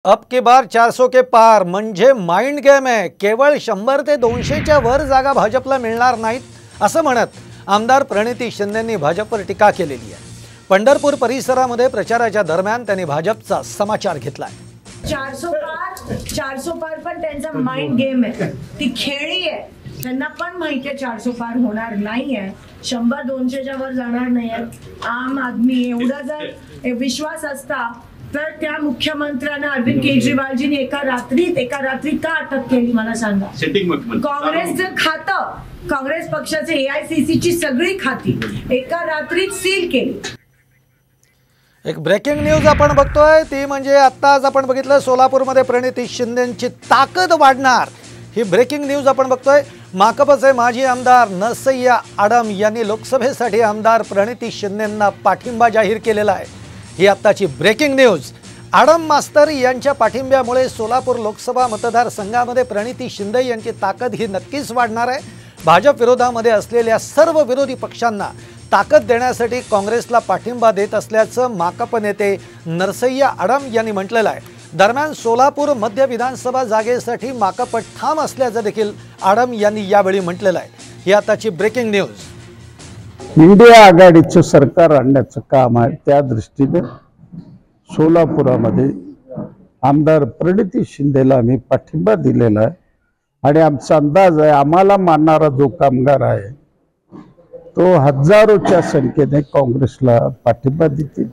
अब की बार 400 के पार म्हणजे माइंड गेम आहे। केवळ 100 ते 200च्या वर जागा भाजपला मिळणार नाहीत असं म्हणत आमदार प्रणिती शिंदेंनी भाजपवर टीका केलेली आहे। पंढरपूर परिसरामध्ये प्रचाराच्या दरम्यान त्यांनी भाजपचा समाचार घेतलाय। 400 पार पण त्यांचा माइंड गेम आहे, ती खेळी आहे। त्यांना पण माहिती आहे 400 पार होणार नाहीये, 100-200च्या वर जाणार नाहीये। आम आदमी एवढा जर विश्वास असता तर त्या मुख्यमंत्र्यांना अरविंद केजरीवालजींनी एका रात्रीत का अटक केली मला सांगा। काँग्रेसचं खातं, काँग्रेस पक्षाचे AICC ची सगळी खाती एका रात्रीत सील केली। एक ब्रेकिंग न्यूज आपण बघतोय, ती म्हणजे आत्ताच आपण बघितलं सोलापूरमध्ये प्रणिती शिंदेंची ताकद वाढणार। ही ब्रेकिंग न्यूज आपण बघतोय। माकपचे माजी आमदार नरसय्या आडम यांनी लोकसभेसाठी आमदार प्रणिती शिंदेंना पाठिंबा जाहीर केलेला आहे। ही आत्ताची ब्रेकिंग न्यूज। आडम मास्तर यांच्या पाठिंब्यामुळे सोलापूर लोकसभा मतदारसंघामध्ये प्रणिती शिंदे यांची ताकद ही नक्कीच वाढणार आहे। भाजप विरोधामध्ये असलेल्या सर्व विरोधी पक्षांना ताकद देण्यासाठी काँग्रेसला पाठिंबा देत असल्याचं माकप नेते नरसय्या आडम यांनी म्हटलेलं आहे। दरम्यान सोलापूर मध्य विधानसभा जागेसाठी माकप ठाम असल्याचं देखील आडम यांनी यावेळी म्हटलेलं आहे। ही आताची ब्रेकिंग न्यूज। इंडिया आघाडीचं सरकार आणण्याचं काम आहे, त्या दृष्टीने सोलापुरामध्ये आमदार प्रणिती शिंदेला आम्ही पाठिंबा दिलेला आहे आणि आमचा अंदाज आहे आम्हाला मानणारा जो कामगार आहे तो हजारोच्या संख्येने काँग्रेसला पाठिंबा देतील।